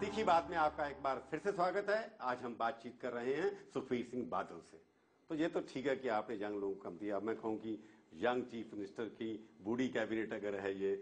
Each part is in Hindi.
तीखी बात में आपका एक बार फिर से स्वागत है। आज हम बातचीत कर रहे हैं सुखबीर सिंह बादल से। तो ये तो ठीक है कि आपने यंग लोगों को कम दिया। अब मैं कहूँ कि यंग चीफ मिनिस्टर की बूढ़ी कैबिनेट अगर है, ये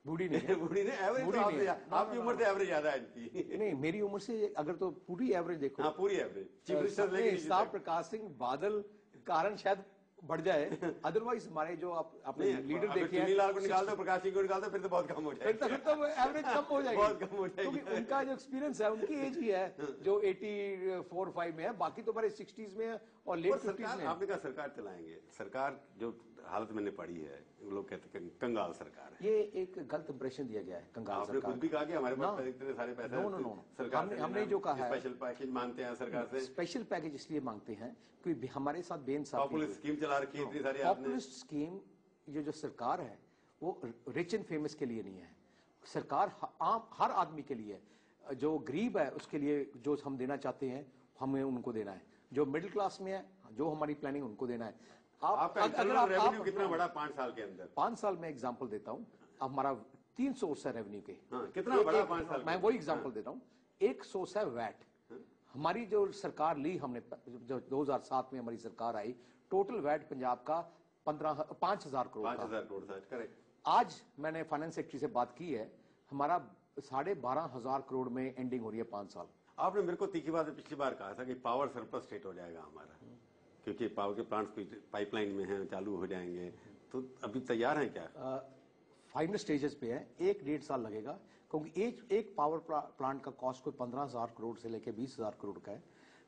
बूढ़ी नहीं है, बूढ़ी नहीं, एवरेज तो आपकी उम्र से एवरेज ज्यादा है इनकी। नहीं, मेरी उम्र से अगर तो पूरी एवरेज देखो, हाँ पूरी एवरेज चीफ मिनिस्टर लेकिन प्रकाश सिंह बादल कारण शायद बढ़ जाए, अदरवाइज हमारे जो आपने लीडर देखे हैं, चुनीलाल को निकाल दो, प्रकाश सिंह को निकाल दो, फिर तो बहुत कम हो जाएगा। फिर तो एवरेज कम हो जाएगी, बहुत कम हो जाएगी, क्योंकि उनका जो एक्सपीरियंस है, उनकी एज ही है जो 84-85 में है, बाकी तो हमारे 60s में है और लेट 50s में। आपने कहा सरकार चलाएंगे, सरकार जो हालत मैंने पढ़ी है, लोग कहते हैं कंगाल सरकार है। ये एक गलत इंप्रेशन दिया गया है कंगाल सरकार। आपने खुद भी कहा कि हमारे पास इतने सारे पैसे हैं, सरकार हमने जो कहा है स्पेशल पैकेज मांगते हैं सरकार से। स्पेशल पैकेज इसलिए मांगते हैं क्योंकि हमारे साथ बेइंसाफी, पॉपुलर स्कीम चला रखी है इतनी सारी। पॉपुलिस्ट स्कीम ये जो सरकार है वो रिच एंड फेमस के लिए नहीं है, सरकार हर आदमी के लिए, जो गरीब है उसके लिए जो हम देना चाहते हैं हमें उनको देना है, जो मिडिल क्लास में है जो हमारी प्लानिंग उनको देना है। अगर आप रेवेन्यू कितना बड़ा 5 साल के अंदर? 5 साल में एग्जांपल देता हूं, हमारा 3 सोर्स है रेवेन्यू के। कितना बड़ा 5 साल? मैं वही एग्जांपल देता हूं। एक सोर्स है वैट। हमारी जो सरकार ली हमने, जो 2007 में हमारी सरकार आई, टोटल वैट पंजाब का 5,000 करोड़ था। 5,000 करोड़ था, करेक्ट। आज मैंने फाइनेंस सेक्रेटरी से बात की है, हमारा 12,500 करोड़ में एंडिंग हो रही है 5 साल। आपने मेरे को तीखी बात पिछली बार कहा था कि पावर सरप्लस स्टेट हो जाएगा हमारा, क्योंकि पावर के प्लांट्स पाइपलाइन में हैं, चालू हो जाएंगे। तो अभी तैयार हैं क्या? फाइनल स्टेजेस पे है, 1-1.5 साल लगेगा, क्योंकि एक पावर प्लांट का कॉस्ट कोई 15,000 करोड़ से लेकर 20,000 करोड़ का है।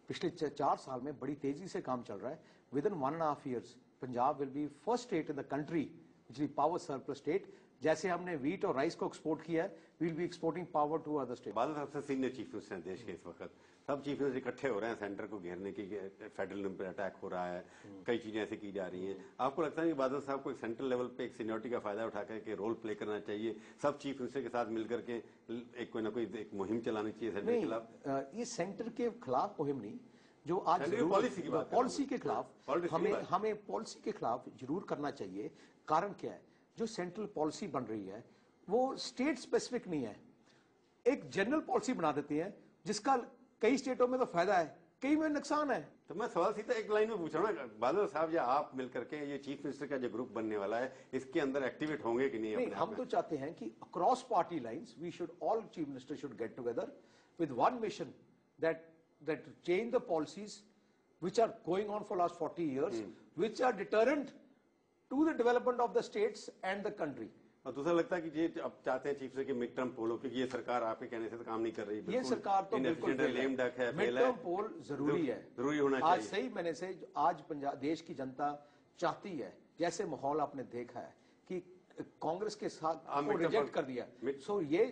पिछले 4 साल में बड़ी तेजी से काम चल रहा है। Within 1.5 years Punjab will be first state in the country which is power surplus state. जैसे हमने व्हीट और राइस को एक्सपोर्ट किया है, we will be exporting power to other state. Badal सबसे सीनियर चीफ मिनिस्टर हैं देश के इस वक्त। सब चीफ मिनिस्टर इकट्ठे हो रहे हैं सेंटर को घेरने की, फेडरल पर अटैक हो रहा है, कई चीजें ऐसी की जा रही हैं। आपको लगता है कि बादल साहब को एक सेंट्रल लेवल पे एक सीनियरिटी का फायदा उठा करके रोल प्ले करना चाहिए, सब चीफ मिनिस्टर के साथ मिलकर के एक कोई ना कोई एक मुहिम चलानी चाहिए सेंटर के खिलाफ? ये सेंटर के खिलाफ मुहिम नहीं, जो आज पॉलिसी की बात, पॉलिसी के खिलाफ हमें पॉलिसी के खिलाफ जरूर करना चाहिए। कारण क्या है, जो सेंट्रल पॉलिसी बन रही है वो स्टेट स्पेसिफिक नहीं है, एक जनरल पॉलिसी बना देती है जिसका कई स्टेटों में तो फायदा है, कई में नुकसान है। तो मैं सवाल सीधा एक लाइन में पूछ रहा हूँ ना, बादल साहब या आप मिलकर के ये चीफ मिनिस्टर का जो ग्रुप बनने वाला है, इसके अंदर एक्टिवेट होंगे कि नहीं? हम तो चाहते हैं कि across party lines we should, all chief minister should get together with one mission that change the policies which are going on for last 40 years, which are deterrent to the development of the states and the country. और दूसरा लगता है कि ये अब चाहते हैं चीफ से कि मिड टर्म पोल हो, क्योंकि ये सरकार आपके कहने से तो काम नहीं कर रही। ये सरकार तो बिल्कुल लेम डक है, मिड टर्म पोल जरूरी है, जरूरी होना चाहिए। आज सही मैंने से आज पंजाब देश की जनता चाहती है, जैसे माहौल आपने देखा है कि कांग्रेस के साथ रिजेक्ट कर दिया। सो ये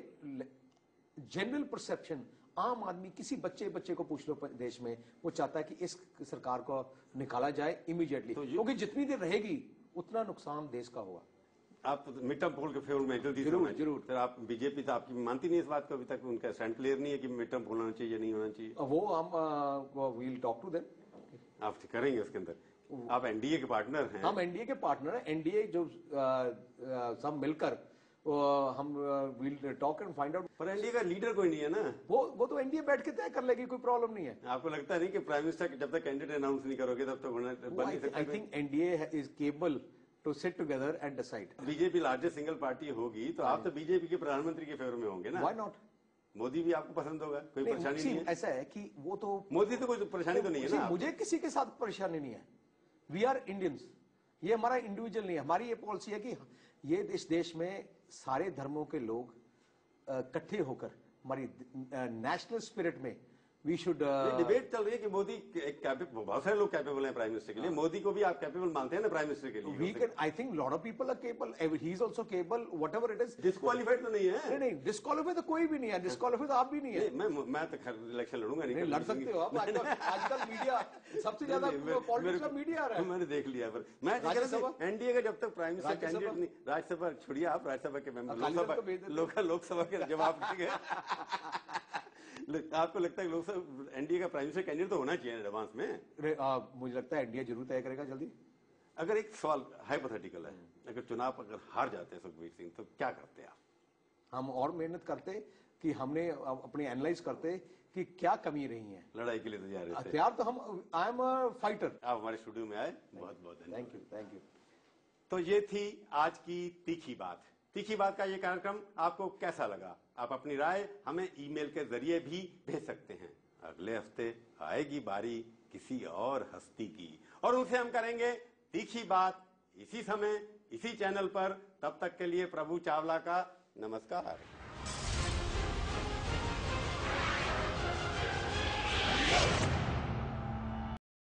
जनरल परसेप्शन, आम आदमी किसी बच्चे को पूछ लो देश में, वो चाहता है कि इस सरकार को निकाला जाए इमीडिएटली, क्योंकि जितनी देर रहेगी उतना नुकसान देश का होगा। आप मिड टर्म पोल के फेवर में जल्दी जरूर सर, आप बीजेपी तो आपकी मानती नहीं इस बात को, अभी तक उनका स्टैंड क्लियर नहीं है कि मिड टर्म पोल होना चाहिए या नहीं होना चाहिए। वो हम वील टॉक टू देम। आप करेंगे उसके अंदर? आप एनडीए के पार्टनर हैं। हम एनडीए के पार्टनर हैं। एनडीए जो सब मिलकर हम will talk and find out. पर एनडीए का लीडर कोई नहीं है ना। वो तो एनडीए बैठ के तय कर लेगी, कोई प्रॉब्लम नहीं है। आपको लगता नहीं कि प्राइम मिनिस्टर जब तक कैंडिडेट अनाउंस नहीं करोगे तब तक होना बन नहीं सकता? I think NDA is capable to sit together and decide. BJP largest single party होगी तो आप तो बीजेपी के प्रधानमंत्री के फेवर में होंगे ना? Why not? मोदी भी आपको पसंद होगा, कोई परेशानी नहीं है? ऐसा है कि वो तो मोदी तो कोई परेशानी तो नहीं है ना? मुझे किसी के साथ परेशानी नहीं है। वी आर इंडियंस, ये हमारा इंडिविजुअल नहीं है। हमारी ये पॉलिसी है कि ये इस देश में सारे धर्मों के लोग इकट्ठे होकर हमारी नेशनल स्पिरिट में वी शुड। डिबेट चल रही है कि मोदी बहुत सारे लोग कैपेबल हैं प्राइम मिनिस्टर के लिए। मोदी को भी आप कैपेबल मानते हैं ना प्राइम मिनिस्टर के लिए? We can, I think lot of people are capable, he is also capable, whatever it is. Disqualified तो नहीं है? नहीं, डिस्क्वालीफाइड तो कोई भी नहीं है, डिस्क्वालीफाइड तो आप भी नहीं है। मैं तो इलेक्शन लड़ूंगा नहीं। लड़ सकते हो आप। आजकल मीडिया सबसे ज्यादा पॉलिटिक्स में मीडिया आ रहा है। मैंने देख लिया। पर मैं एनडीए का जब तक प्राइम मिनिस्टर कैंडिडेट नहीं, राज्यसभा छोड़िए, आप राज्यसभा के मेंबर, लोकसभा के जवाब देंगे। आपको लगता है लोकसभा एनडीए का प्राइम मिनिस्टर कैंडिडेट तो होना चाहिए एडवांस में? मुझे लगता है एनडीए जरूर तय करेगा जल्दी। अगर एक सवाल हाइपोथेटिकल है, अगर चुनाव अगर हार जाते हैं सुखबीर सिंह तो क्या करते हैं आप? हम और मेहनत करते कि हमने अपनी एनालाइज करते कि क्या कमी रही है। लड़ाई के लिए तैयार है। तैयार तो हम, आई एम अ फाइटर। आप हमारे स्टूडियो में आए, बहुत बहुत धन्यवाद। Thank you, thank you. तो ये थी आज की तीखी बात। तीखी बात का ये कार्यक्रम आपको कैसा लगा? आप अपनी राय हमें ईमेल के जरिए भी भेज सकते हैं। अगले हफ्ते आएगी बारी किसी और हस्ती की, और उनसे हम करेंगे तीखी बात, इसी समय इसी चैनल पर। तब तक के लिए प्रभु चावला का नमस्कार।